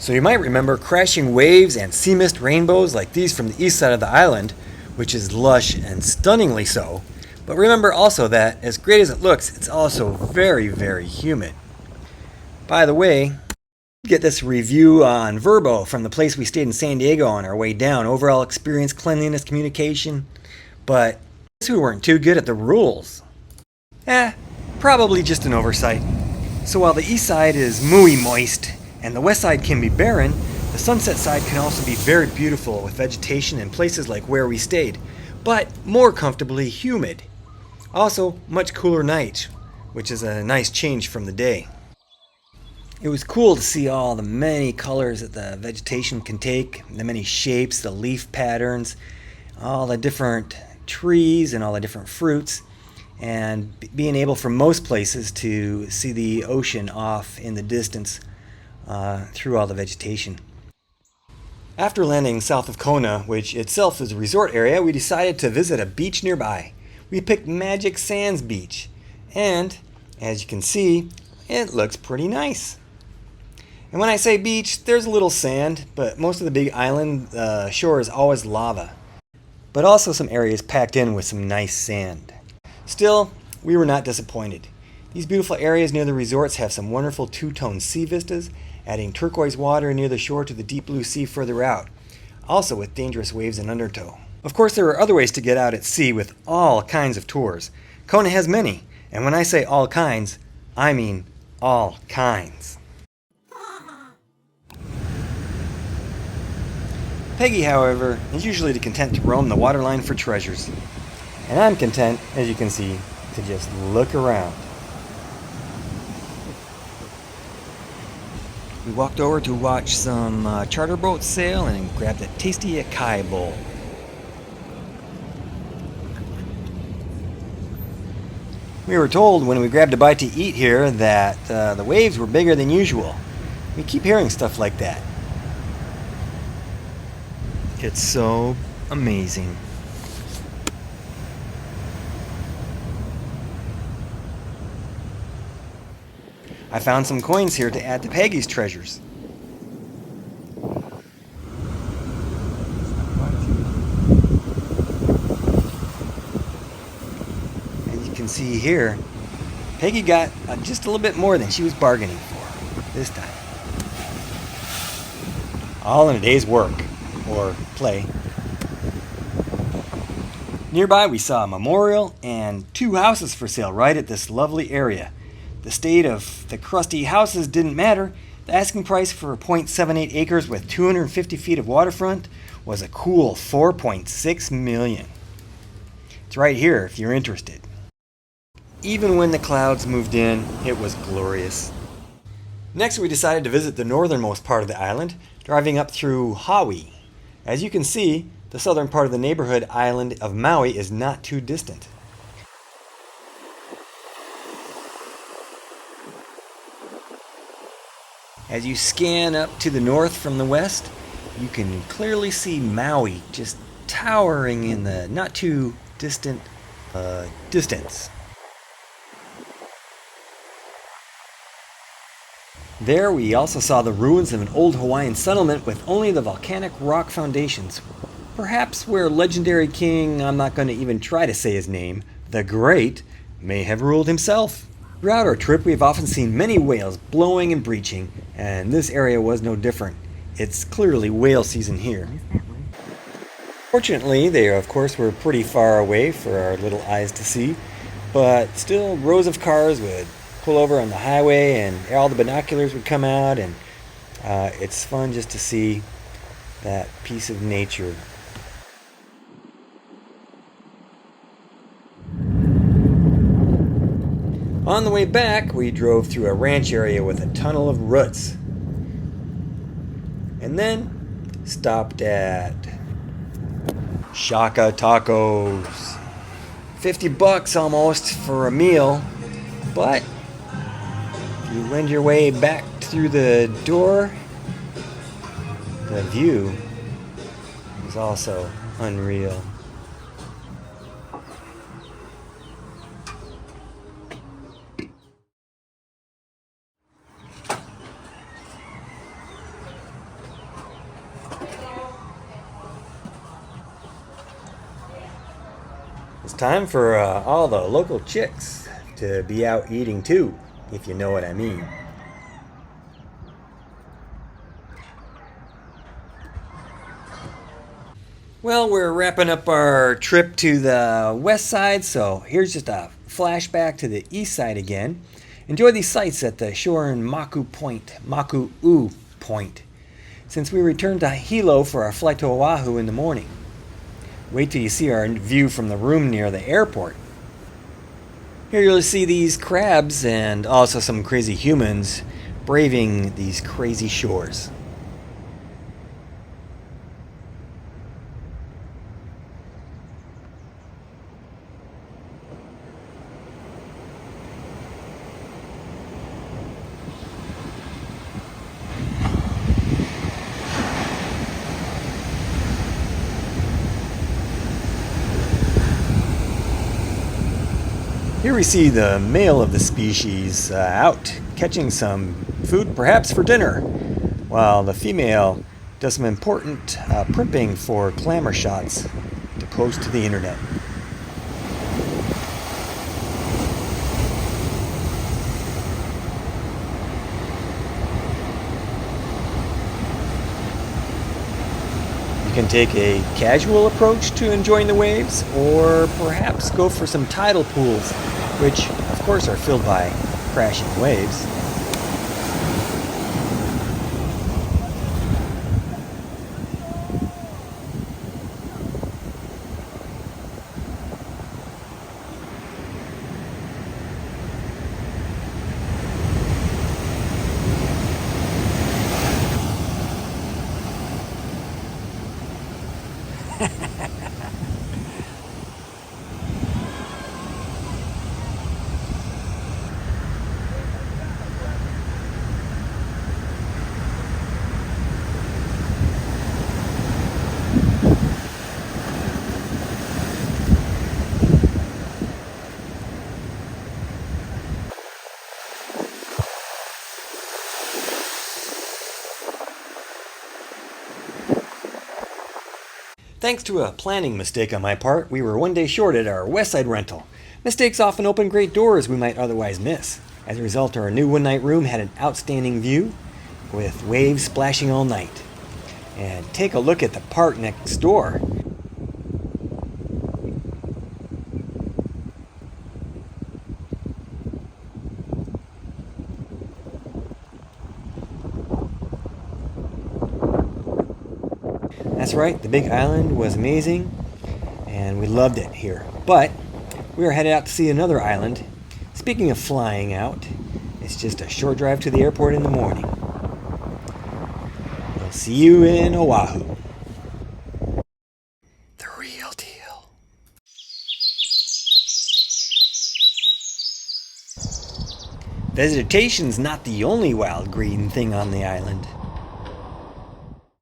So you might remember crashing waves and sea mist rainbows like these from the east side of the island, which is lush and stunningly so. But remember also that, as great as it looks, it's also very, very humid. By the way, get this review on Verbo from the place we stayed in San Diego on our way down. Overall experience, cleanliness, communication. But we weren't too good at the rules. Probably just an oversight. So while the east side is mooey moist and the west side can be barren, the sunset side can also be very beautiful with vegetation in places like where we stayed, but more comfortably humid. Also, much cooler night, which is a nice change from the day. It was cool to see all the many colors that the vegetation can take, the many shapes, the leaf patterns, all the different trees and all the different fruits, and being able for most places to see the ocean off in the distance through all the vegetation. After landing south of Kona, which itself is a resort area, we decided to visit a beach nearby. We picked Magic Sands Beach, and as you can see, it looks pretty nice. And when I say beach, there's a little sand, but most of the big island shore is always lava. But also some areas packed in with some nice sand. Still, we were not disappointed. These beautiful areas near the resorts have some wonderful two-tone sea vistas, adding turquoise water near the shore to the deep blue sea further out, also with dangerous waves in undertow. Of course, there are other ways to get out at sea with all kinds of tours. Kona has many, and when I say all kinds, I mean all kinds. Peggy, however, is usually content to roam the waterline for treasures. And I'm content, as you can see, to just look around. We walked over to watch some charter boats sail and grabbed a tasty acai bowl. We were told when we grabbed a bite to eat here that the waves were bigger than usual. We keep hearing stuff like that. It's so amazing. I found some coins here to add to Peggy's treasures. As you can see here, Peggy got just a little bit more than she was bargaining for this time. All in a day's work. Or play. Nearby we saw a memorial and 2 houses for sale right at this lovely area. The state of the crusty houses didn't matter. The asking price for 0.78 acres with 250 feet of waterfront was a cool $4.6 million. It's right here if you're interested. Even when the clouds moved in, it was glorious. Next we decided to visit the northernmost part of the island, driving up through Hawaii. As you can see, the southern part of the neighborhood island of Maui is not too distant. As you scan up to the north from the west, you can clearly see Maui just towering in the not too distant distance. There we also saw the ruins of an old Hawaiian settlement with only the volcanic rock foundations. Perhaps where legendary king, I'm not going to even try to say his name, the Great, may have ruled himself. Throughout our trip we have often seen many whales blowing and breaching, and this area was no different. It's clearly whale season here. Fortunately, they of course were pretty far away for our little eyes to see, but still rows of cars would pull over on the highway and all the binoculars would come out, and it's fun just to see that piece of nature. On the way back, we drove through a ranch area with a tunnel of roots, and then stopped at Shaka Tacos. $50 almost for a meal, but if you wend your way back through the door, the view is also unreal. It's time for all the local chicks to be out eating too, if you know what I mean. Well, we're wrapping up our trip to the west side, so here's just a flashback to the east side again. Enjoy these sights at the shore in Maku'u Point, since we returned to Hilo for our flight to Oahu in the morning. Wait till you see our view from the room near the airport. Here you'll see these crabs and also some crazy humans braving these crazy shores. Here we see the male of the species out catching some food, perhaps for dinner, while the female does some important primping for glamour shots to post to the internet. You can take a casual approach to enjoying the waves, or perhaps go for some tidal pools, which of course are filled by crashing waves. Thanks to a planning mistake on my part, we were one day short at our west side rental. Mistakes often open great doors we might otherwise miss. As a result, our new one-night room had an outstanding view with waves splashing all night. And take a look at the park next door. That's right, the big island was amazing and we loved it here. But we are headed out to see another island. Speaking of flying out, it's just a short drive to the airport in the morning. We'll see you in Oahu. The real deal. Vegetation's not the only wild green thing on the island.